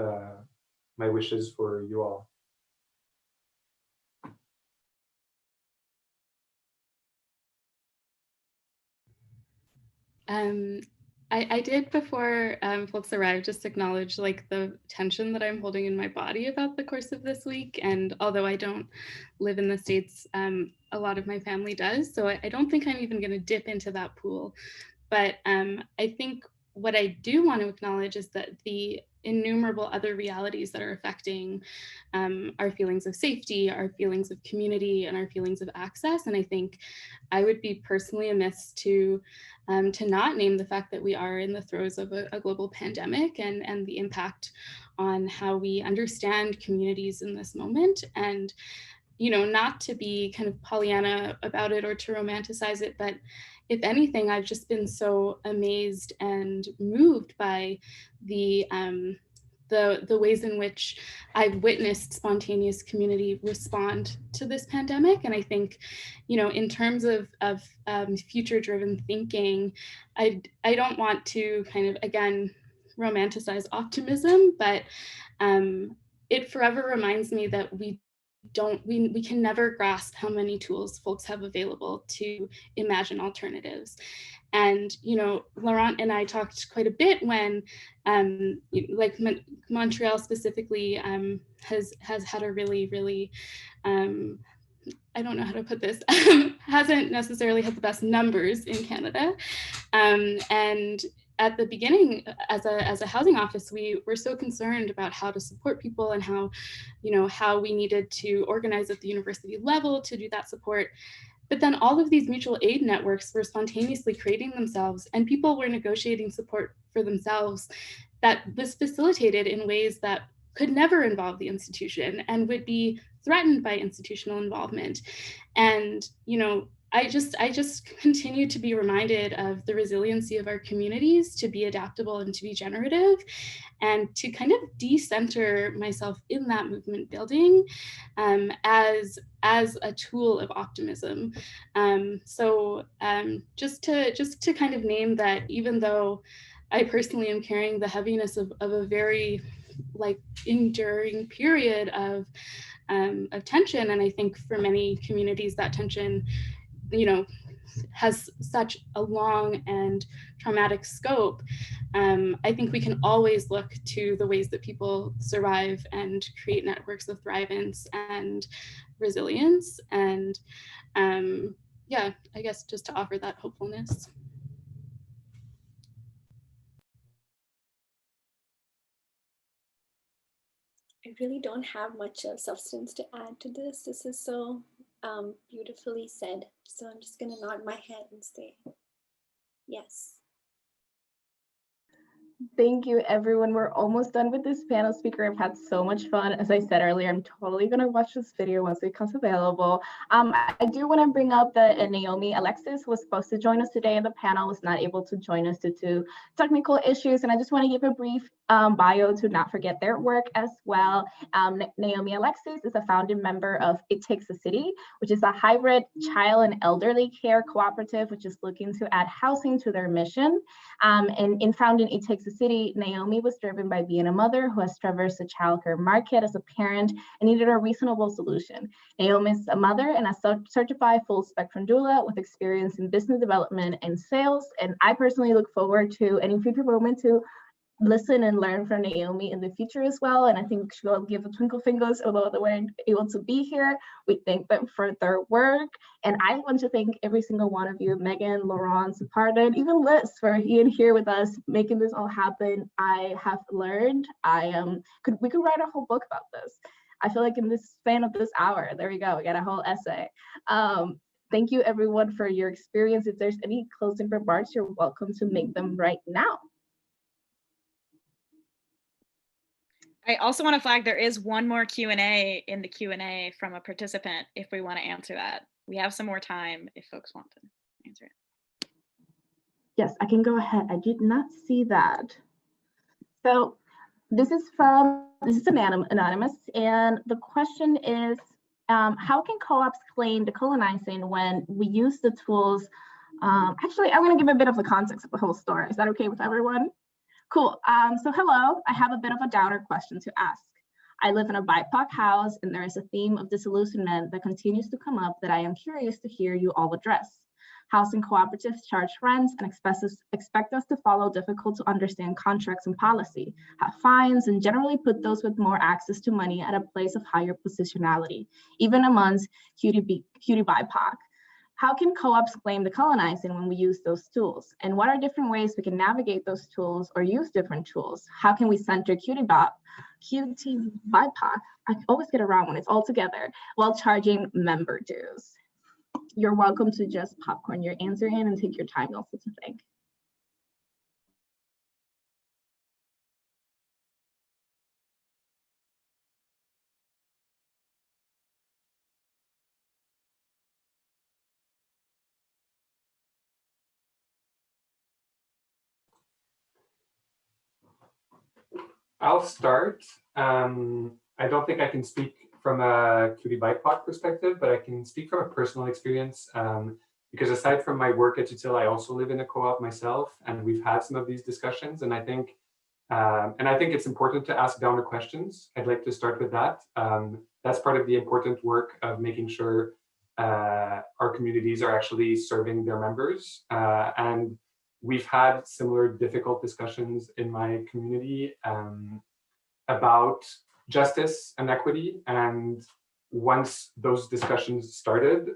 my wishes for you all. I did, before folks arrived, just acknowledge like the tension that I'm holding in my body about the course of this week. And although I don't live in the States, a lot of my family does. So I don't think I'm even going to dip into that pool. But I think what I do want to acknowledge is that the innumerable other realities that are affecting our feelings of safety, our feelings of community, and our feelings of access. And I think I would be personally amiss to not name the fact that we are in the throes of a global pandemic and the impact on how we understand communities in this moment. And, you know, not to be kind of Pollyanna about it or to romanticize it, but if anything, I've just been so amazed and moved by the ways in which I've witnessed spontaneous community respond to this pandemic. And I think, you know, in terms of future-driven thinking, I don't want to kind of, again, romanticize optimism, but it forever reminds me that we can never grasp how many tools folks have available to imagine alternatives. And, you know, Laurent and I talked quite a bit when, like Montreal specifically has had a really, really, I don't know how to put this, hasn't necessarily had the best numbers in Canada. And at the beginning, as a housing office, we were so concerned about how to support people and how, you know, how we needed to organize at the university level to do that support. But then all of these mutual aid networks were spontaneously creating themselves, and people were negotiating support for themselves that was facilitated in ways that could never involve the institution and would be threatened by institutional involvement. And, you know, I just continue to be reminded of the resiliency of our communities to be adaptable and to be generative, and to kind of decenter myself in that movement building as a tool of optimism. Just to kind of name that, even though I personally am carrying the heaviness of a very like enduring period of tension, and I think for many communities that tension, you know, has such a long and traumatic scope, I think we can always look to the ways that people survive and create networks of thrivance and resilience. And yeah, I guess just to offer that hopefulness. I really don't have much of substance to add to this. This is so beautifully said. So I'm just gonna nod my head and say, yes. Thank you, everyone. We're almost done with this panel speaker. I've had so much fun. As I said earlier, I'm totally going to watch this video once it becomes available. I do want to bring up that Naomi Alexis, who was supposed to join us today in the panel, was not able to join us due to technical issues. And I just want to give a brief bio to not forget their work as well. Naomi Alexis is a founding member of It Takes a City, which is a hybrid child and elderly care cooperative, which is looking to add housing to their mission. And in founding It Takes a City, Naomi was driven by being a mother who has traversed the childcare market as a parent and needed a reasonable solution. Naomi is a mother and a certified full spectrum doula with experience in business development and sales. And I personally look forward to any future moment to listen and learn from Naomi in the future as well. And I think she'll give the twinkle fingers, although they weren't able to be here. We thank them for their work. And I want to thank every single one of you, Megan, Laurent, Suparna, and even Liz for being here with us, making this all happen. I have learned, we could write a whole book about this. I feel like in this span of this hour, there we go, we got a whole essay. Thank you everyone for your experience. If there's any closing remarks, you're welcome to make them right now. I also want to flag there is one more Q&A in the Q&A from a participant if we want to answer that. We have some more time if folks want to answer it. Yes, I can go ahead. I did not see that. So this is anonymous, and the question is, how can co-ops claim decolonizing when we use the tools? Actually, I'm going to give a bit of the context of the whole story. Is that okay with everyone? Cool. So hello, I have a bit of a downer question to ask. I live in a BIPOC house, and there is a theme of disillusionment that continues to come up that I am curious to hear you all address. Housing cooperatives charge rents and expect us to follow difficult to understand contracts and policy, have fines, and generally put those with more access to money at a place of higher positionality, even amongst cutie BIPOC. How can co-ops claim decolonizing when we use those tools? And what are different ways we can navigate those tools or use different tools? How can we center cutie BIPOC, I always get around when it's all together, while charging member dues? You're welcome to just popcorn your answer in and take your time also to think. I'll start. I don't think I can speak from a cutie BIPOC perspective, but I can speak from a personal experience because aside from my work at UTILE, I also live in a co-op myself, and we've had some of these discussions. And I think it's important to ask downer questions. I'd like to start with that. That's part of the important work of making sure our communities are actually serving their members. And we've had similar difficult discussions in my community about justice and equity. And once those discussions started,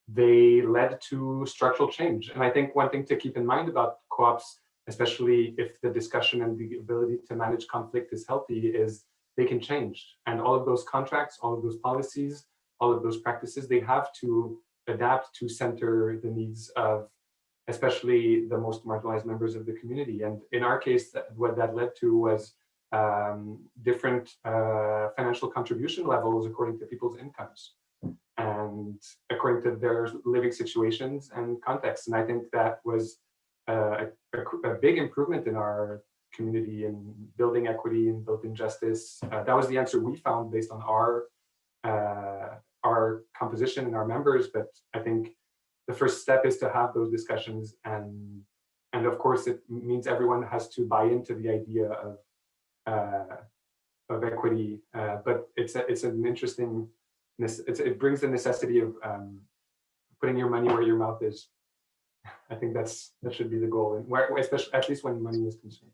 they led to structural change. And I think one thing to keep in mind about co-ops, especially if the discussion and the ability to manage conflict is healthy, is they can change. And all of those contracts, all of those policies, all of those practices, they have to adapt to center the needs of especially the most marginalized members of the community. And in our case, what that led to was different financial contribution levels according to people's incomes and according to their living situations and contexts. And I think that was a big improvement in our community in building equity and building justice. That was the answer we found based on our composition and our members. But I think the first step is to have those discussions, and of course it means everyone has to buy into the idea of equity. But it's an interesting. It brings the necessity of putting your money where your mouth is. I think that should be the goal, and especially at least when money is concerned.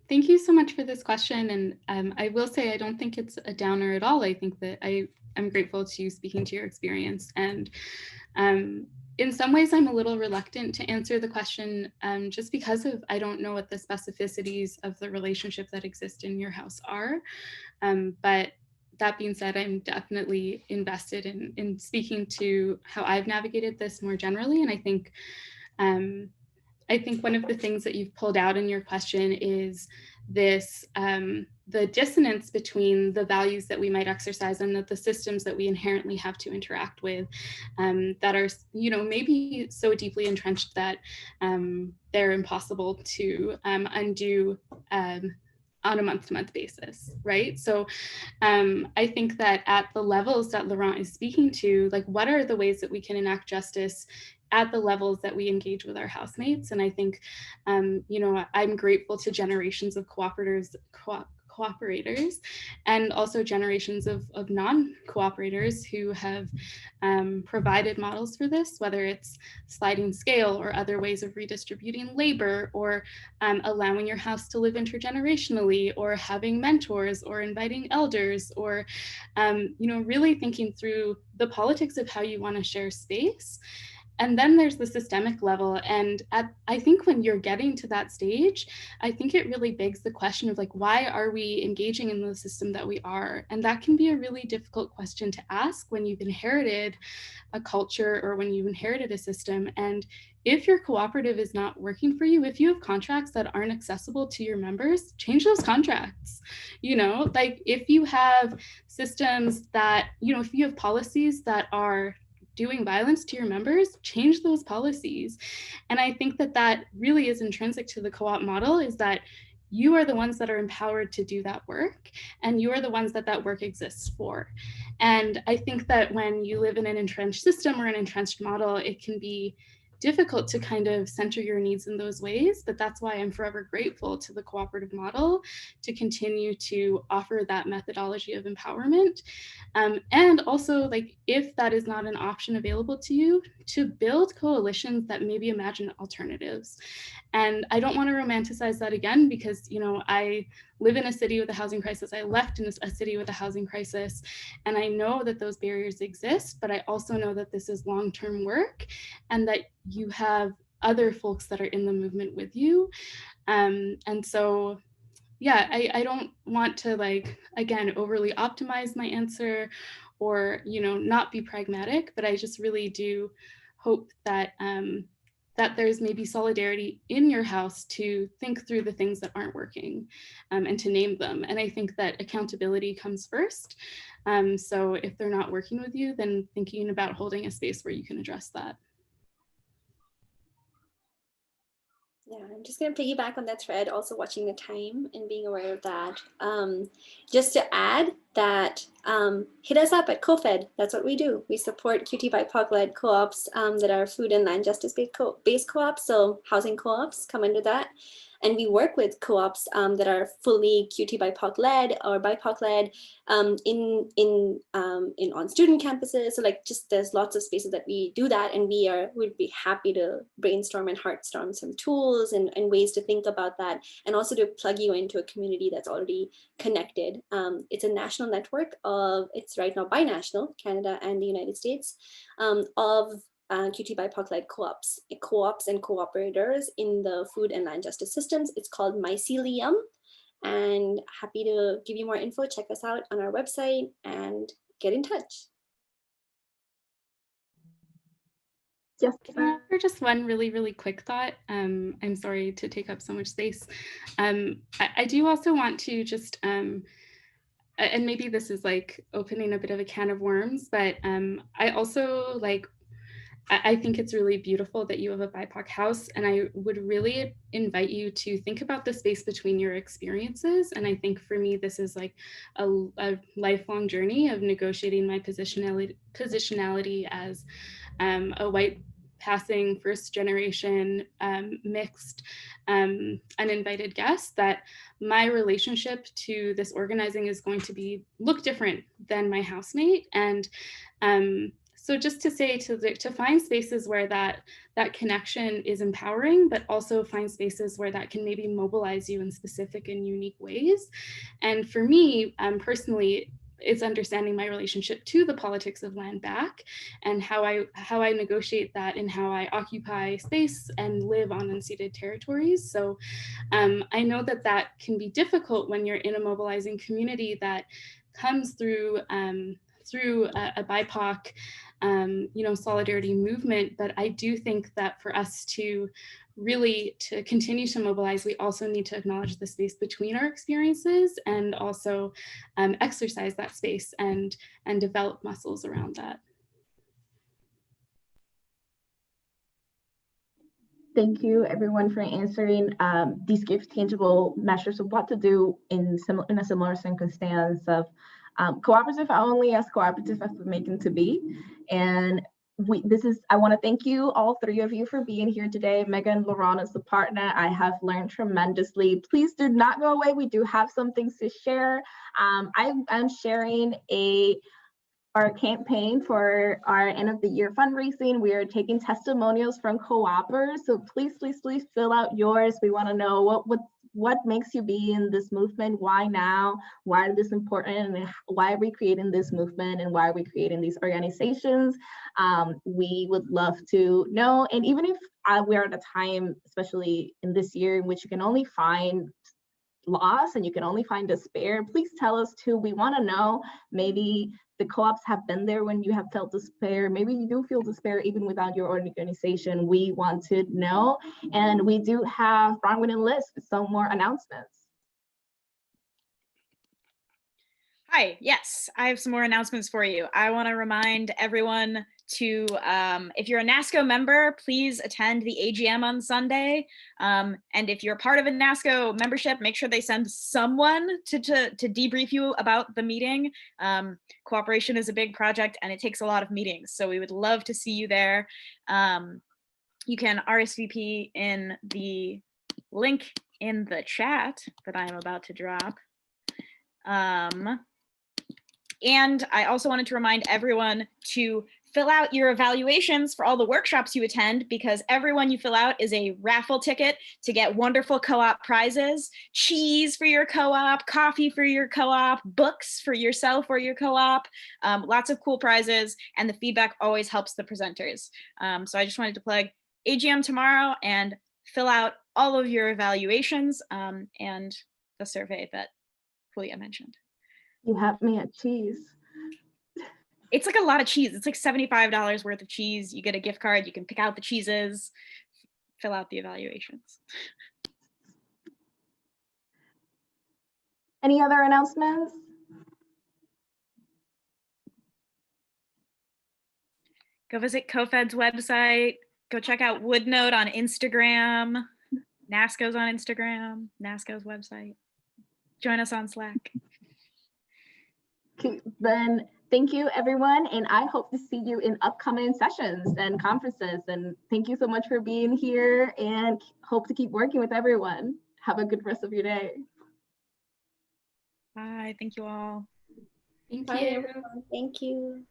Thank you so much for this question. And I will say, I don't think it's a downer at all. I think that I'm grateful to you speaking to your experience. And in some ways, I'm a little reluctant to answer the question just because I don't know what the specificities of the relationship that exist in your house are. But that being said, I'm definitely invested in speaking to how I've navigated this more generally. And I think one of the things that you've pulled out in your question is this, the dissonance between the values that we might exercise and the systems that we inherently have to interact with that are, maybe so deeply entrenched that they're impossible to undo on a month-to-month basis, right? So I think that at the levels that Laurent is speaking to, like, what are the ways that we can enact justice at the levels that we engage with our housemates? And I think, I'm grateful to generations of cooperators and also generations of non-cooperators who have provided models for this, whether it's sliding scale or other ways of redistributing labor, or allowing your house to live intergenerationally, or having mentors, or inviting elders, or really thinking through the politics of how you want to share space. And then there's the systemic level. And I think when you're getting to that stage, I think it really begs the question of, like, why are we engaging in the system that we are? And that can be a really difficult question to ask when you've inherited a culture or when you've inherited a system. And if your cooperative is not working for you, if you have contracts that aren't accessible to your members, change those contracts. Like, if you have systems that, if you have policies that are doing violence to your members, change those policies. And I think that really is intrinsic to the co-op model, is that you are the ones that are empowered to do that work, and you are the ones that work exists for. And I think that when you live in an entrenched system or an entrenched model, it can be difficult to kind of center your needs in those ways. But that's why I'm forever grateful to the cooperative model to continue to offer that methodology of empowerment. And also, like, if that is not an option available to you, to build coalitions that maybe imagine alternatives. And I don't want to romanticize that again, because, I live in a city with a housing crisis. I left in a city with a housing crisis. And I know that those barriers exist, but I also know that this is long-term work, and that you have other folks that are in the movement with you. And so, yeah, I don't want to, like, again, overly optimize my answer or, not be pragmatic, but I just really do hope that that there's maybe solidarity in your house to think through the things that aren't working and to name them. And I think that accountability comes first. So if they're not working with you, then thinking about holding a space where you can address that. Yeah, I'm just going to piggyback on that thread, also watching the time and being aware of that. Just to add that, hit us up at CoFED. That's what we do. We support QT BIPOC-led co-ops that are food and land justice-based co-ops, so housing co-ops come under that. And we work with co-ops that are fully QT BIPOC-led or BIPOC-led on student campuses. So, like, just there's lots of spaces that we do that, and we'd be happy to brainstorm and heartstorm some tools and ways to think about that, and also to plug you into a community that's already connected. It's a national network it's right now binational, Canada and the United States, of QT BIPOC-led co-ops and cooperators in the food and land justice systems. It's called Mycelium, and happy to give you more info. Check us out on our website and get in touch. Yes. Can I offer just one really quick thought? I'm sorry to take up so much space. I do also want to just, and maybe this is like opening a bit of a can of worms, but I also I think it's really beautiful that you have a BIPOC house, and I would really invite you to think about the space between your experiences. And I think for me, this is like a lifelong journey of negotiating my positionality as a white passing first generation mixed uninvited guest, that my relationship to this organizing is going to look different than my housemate. And so just to say to find spaces where that connection is empowering, but also find spaces where that can maybe mobilize you in specific and unique ways. And for me personally, it's understanding my relationship to the politics of land back and how I negotiate that and how I occupy space and live on unceded territories. So I know that can be difficult when you're in a mobilizing community that comes through a BIPOC solidarity movement. But I do think that for us to continue to mobilize, we also need to acknowledge the space between our experiences and also exercise that space and develop muscles around that. Thank you, everyone, for answering. These give tangible measures of what to do in a similar circumstance of cooperative only as cooperative as we're making to be. And I want to thank you, all three of you, for being here today. Megan, Laurent, and Suparna, I have learned tremendously. Please do not go away. We do have some things to share. I'm sharing our campaign for our end of the year fundraising. We are taking testimonials from co-opers. So please fill out yours. We want to know what makes you be in this movement, why now, why is this important, and why are we creating this movement, and why are we creating these organizations? We would love to know. And even if we're at a time, especially in this year, in which you can only find loss and you can only find despair, please tell us too. We want to know. Maybe the co-ops have been there when you have felt despair. Maybe you do feel despair even without your organization. We want to know. And we do have Bronwyn and Liz with some more announcements. Hi, yes, I have some more announcements for you. I want to remind everyone to, if you're a NASCO member, please attend the AGM on Sunday. And if you're part of a NASCO membership, make sure they send someone to debrief you about the meeting. Cooperation is a big project and it takes a lot of meetings, so we would love to see you there. You can RSVP in the link in the chat that I am about to drop. And I also wanted to remind everyone to fill out your evaluations for all the workshops you attend, because everyone you fill out is a raffle ticket to get wonderful co-op prizes: cheese for your co-op, coffee for your co-op, books for yourself or your co-op, lots of cool prizes, and the feedback always helps the presenters. So I just wanted to plug AGM tomorrow and fill out all of your evaluations and the survey that Julia mentioned. You have me at cheese. It's like a lot of cheese. It's like $75 worth of cheese. You get a gift card. You can pick out the cheeses, fill out the evaluations. Any other announcements? Go visit CoFED's website. Go check out Woodnote on Instagram. NASCO's on Instagram. NASCO's website. Join us on Slack. Okay, then thank you, everyone, and I hope to see you in upcoming sessions and conferences. And thank you so much for being here, and hope to keep working with everyone. Have a good rest of your day. Bye. Thank you all. Thank Bye, you. everyone. Thank you.